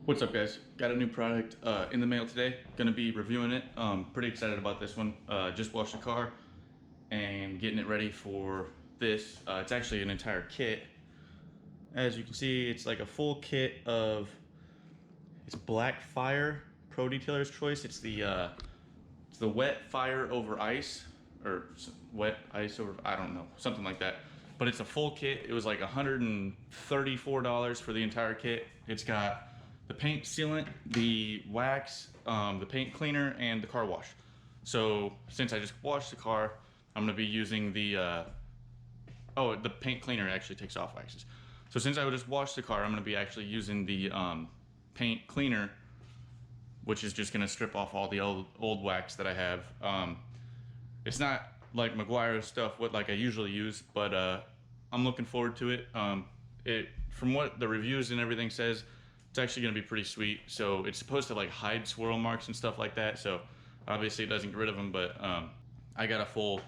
What's up, guys? Got a new product in the mail today. Gonna be reviewing it. Pretty excited about this one. Just washed the car and getting it ready for this. It's actually an entire kit. As you can see, it's like a full kit of, it's Black Fire Pro Detailer's Choice. It's the wet fire over ice, or wet ice over, I don't know, something like that. But it's a full kit. It was like $134 for the entire kit. It's got the paint sealant, the wax, the paint cleaner, and the car wash. So since I just washed the car, I'm gonna be using the paint cleaner actually takes off waxes. So since I just washed the car, I'm gonna be actually using the paint cleaner, which is just gonna strip off all the old wax that I have. It's not like Meguiar's stuff, what like I usually use, but I'm looking forward to it. From what the reviews and everything says, it's actually gonna be pretty sweet. So it's supposed to like hide swirl marks and stuff like that. So obviously it doesn't get rid of them, but I got a full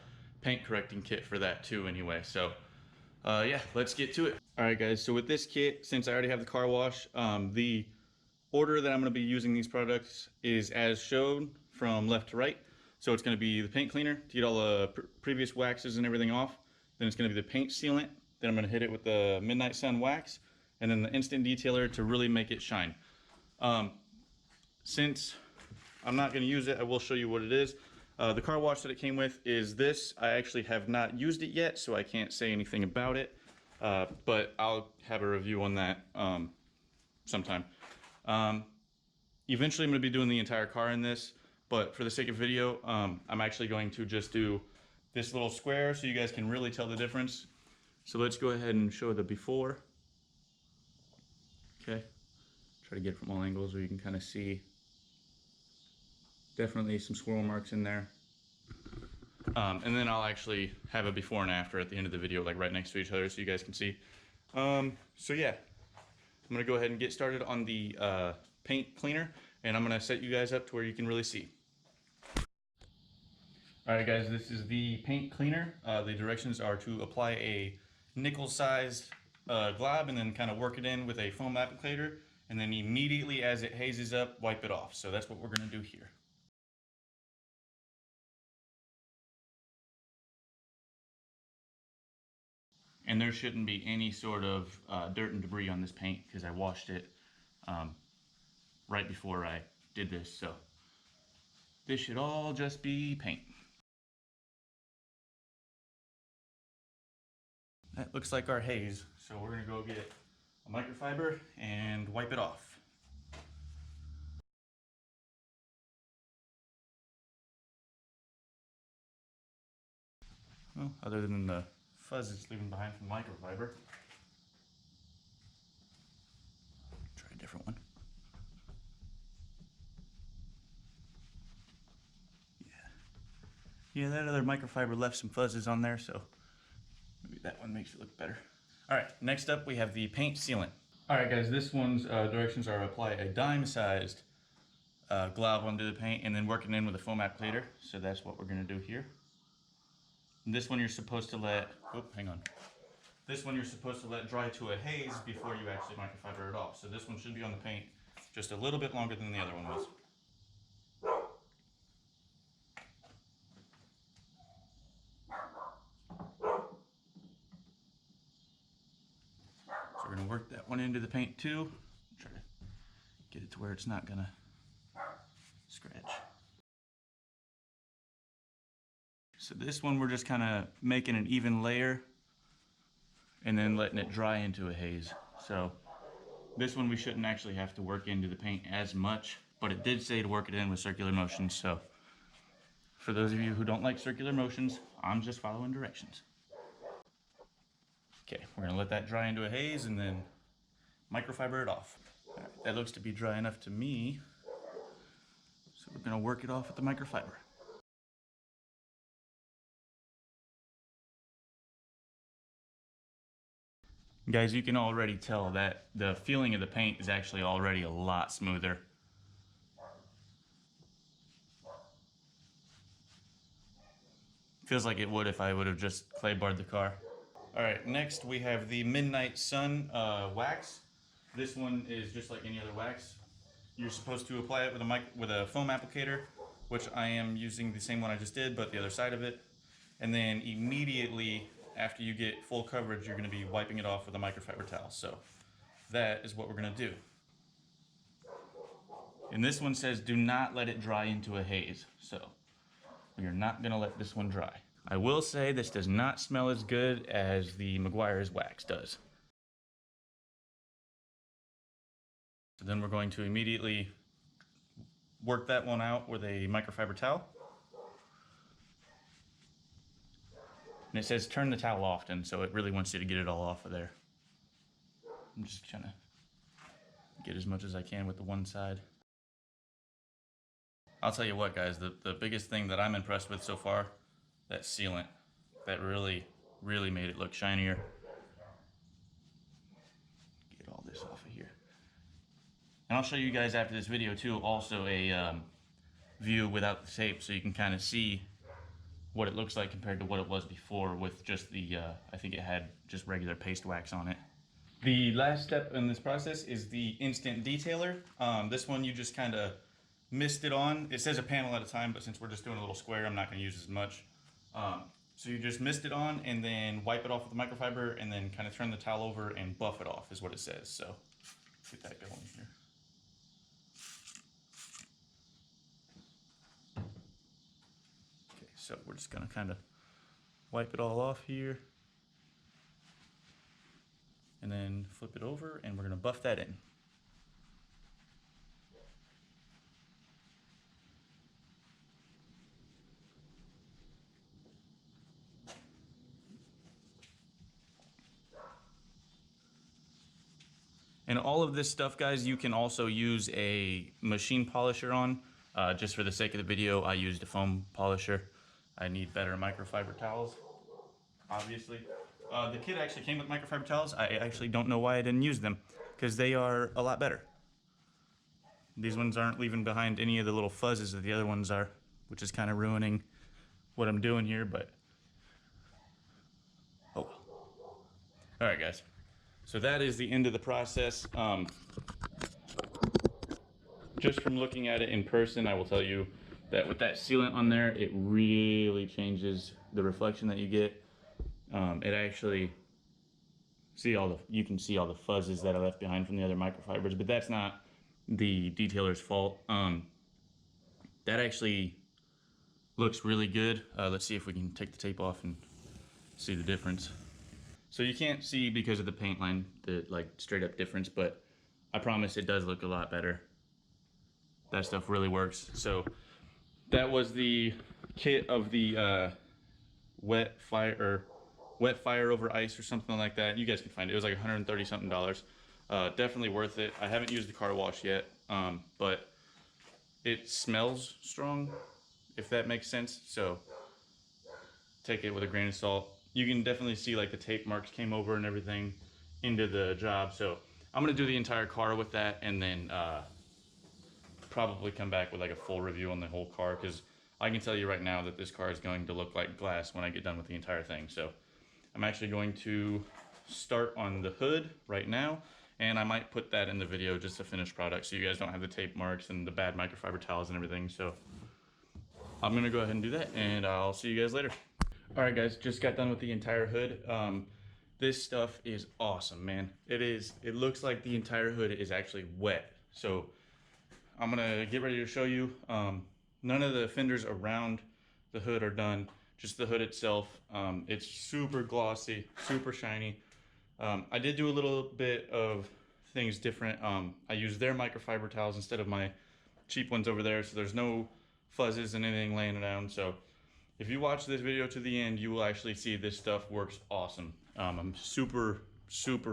paint correcting kit for that too anyway. So yeah, let's get to it. All right, guys, so with this kit, since I already have the car wash, the order that I'm going to be using these products is as shown from left to right. So it's going to be the paint cleaner to get all the previous waxes and everything off. Then it's going to be the paint sealant. Then I'm going to hit it with the Midnight Sun wax, and then the instant detailer to really make it shine. Since I'm not going to use it, I will show you what it is. The car wash that it came with is this. I actually have not used it yet, so I can't say anything about it. But I'll have a review on that sometime. Eventually I'm going to be doing the entire car in this, but for the sake of video, I'm actually going to just do this little square so you guys can really tell the difference. So let's go ahead and show the before. Okay, try to get it from all angles where you can kind of see. Definitely some swirl marks in there. And then I'll actually have a before and after at the end of the video, like right next to each other so you guys can see. So yeah, I'm gonna go ahead and get started on the paint cleaner, and I'm gonna set you guys up to where you can really see. All right, guys, this is the paint cleaner. The directions are to apply a nickel-sized glob and then kind of work it in with a foam applicator, and then immediately as it hazes up, wipe it off. So that's what we're gonna do here. And there shouldn't be any sort of dirt and debris on this paint because I washed it right before I did this. So this should all just be paint. That looks like our haze. So we're gonna go get a microfiber and wipe it off. Well, other than the fuzz it's leaving behind from the microfiber. Try a different one. Yeah, that other microfiber left some fuzzes on there, so maybe that one makes it look better. All right, next up we have the paint sealant. All right, guys, this one's directions are apply a dime-sized glob onto the paint and then work it in with a foam applicator. So that's what we're gonna do here. And this one you're supposed to let, hang on. This one you're supposed to let dry to a haze before you actually microfiber it off. So this one should be on the paint just a little bit longer than the other one was. So we're gonna work that one into the paint too. Try to get it to where it's not gonna scratch. So this one we're just kind of making an even layer and then letting it dry into a haze. So this one we shouldn't actually have to work into the paint as much, but it did say to work it in with circular motions. So for those of you who don't like circular motions, I'm just following directions. Okay, we're gonna let that dry into a haze and then microfiber it off. All right, that looks to be dry enough to me. So we're gonna work it off with the microfiber. Guys, you can already tell that the feeling of the paint is actually already a lot smoother. Feels like it would if I would have just clay barred the car. All right, next we have the Midnight Sun wax. This one is just like any other wax. you're supposed to apply it with a foam applicator, which I am using the same one I just did, but the other side of it. And then immediately after you get full coverage, you're going to be wiping it off with a microfiber towel. So that is what we're going to do. And this one says do not let it dry into a haze. So you're not going to let this one dry. I will say this does not smell as good as the Meguiar's wax does. So then we're going to immediately work that one out with a microfiber towel. And it says turn the towel often, so it really wants you to get it all off of there. I'm just trying to get as much as I can with the one side. I'll tell you what, guys, the biggest thing that I'm impressed with so far, that sealant. That really made it look shinier. Get all this off of here. And I'll show you guys after this video too, also a view without the tape, so you can kind of see what it looks like compared to what it was before with just the, I think it had just regular paste wax on it. The last step in this process is the instant detailer. This one you just kind of mist it on. It says a panel at a time, but since we're just doing a little square, I'm not going to use as much. So you just mist it on and then wipe it off with the microfiber and then kind of turn the towel over and buff it off is what it says. So get that going here. Okay, so we're just going to kind of wipe it all off here and then flip it over and we're going to buff that in. And all of this stuff, guys, you can also use a machine polisher on. Just for the sake of the video, I used a foam polisher. I need better microfiber towels, obviously. The kit actually came with microfiber towels. I actually don't know why I didn't use them, because they are a lot better. These ones aren't leaving behind any of the little fuzzes that the other ones are, which is kind of ruining what I'm doing here, but oh well. All right, guys. So that is the end of the process. Just from looking at it in person, I will tell you that with that sealant on there, it really changes the reflection that you get. It actually, you can see all the fuzzes that I left behind from the other microfibers, but that's not the detailer's fault. That actually looks really good. Let's see if we can take the tape off and see the difference. So you can't see because of the paint line, the like straight up difference, but I promise it does look a lot better. That stuff really works. So that was the kit of the wet fire over ice or something like that. You guys can find it. It was like $130 something. Definitely worth it. I haven't used the car wash yet, but it smells strong, if that makes sense. So take it with a grain of salt. You can definitely see like the tape marks came over and everything into the job. So I'm gonna do the entire car with that and then probably come back with like a full review on the whole car, because I can tell you right now that this car is going to look like glass when I get done with the entire thing. So I'm actually going to start on the hood right now, and I might put that in the video, just a finished product, so you guys don't have the tape marks and the bad microfiber towels and everything. So I'm gonna go ahead and do that, and I'll see you guys later. All right, guys, just got done with the entire hood. This stuff is awesome, man. It looks like the entire hood is actually wet. So I'm gonna get ready to show you. None of the fenders around the hood are done, just the hood itself. It's super glossy, super shiny. I did do a little bit of things different. I used their microfiber towels instead of my cheap ones over there, so there's no fuzzes and anything laying around. So if you watch this video to the end, you will actually see this stuff works awesome. I'm super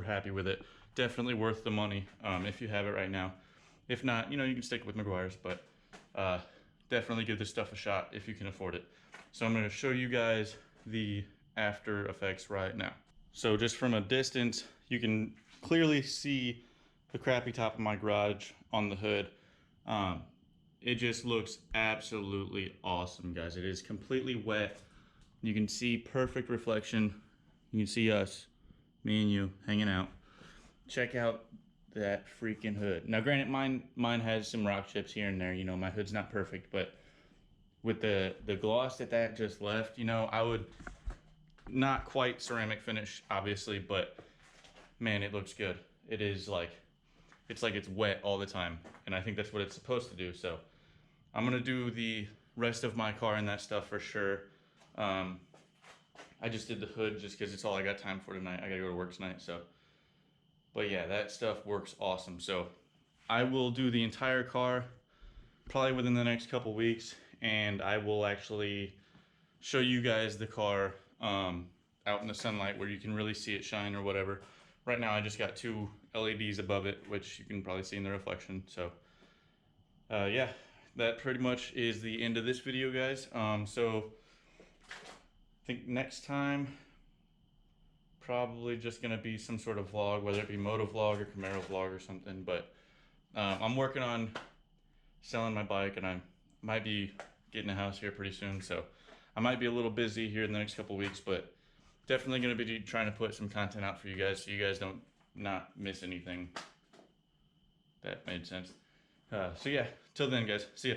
happy with it. Definitely worth the money if you have it right now. If not, you know, you can stick with Meguiar's, but definitely give this stuff a shot if you can afford it. So I'm going to show you guys the after effects right now. So just from a distance, you can clearly see the crappy top of my garage on the hood. It just looks absolutely awesome, guys. It is completely wet. You can see perfect reflection. You can see us, me and you, hanging out. Check out that freaking hood. Now, granted, mine has some rock chips here and there. You know, my hood's not perfect, but with the gloss that just left, you know, I would not quite ceramic finish, obviously, but man, it looks good. It is like it's wet all the time, and I think that's what it's supposed to do. So I'm gonna do the rest of my car and that stuff for sure. I just did the hood just because it's all I got time for tonight. I gotta go to work tonight, so. But yeah, that stuff works awesome. So I will do the entire car probably within the next couple weeks, and I will actually show you guys the car out in the sunlight where you can really see it shine or whatever. Right now I just got 2 LEDs above it, which you can probably see in the reflection. So yeah, that pretty much is the end of this video, guys. So I think next time probably just gonna be some sort of vlog, whether it be moto vlog or Camaro vlog or something. But I'm working on selling my bike, and I might be getting a house here pretty soon, so I might be a little busy here in the next couple weeks, but definitely gonna be trying to put some content out for you guys so you guys don't not miss anything. That made sense. So yeah, till then, guys, see ya.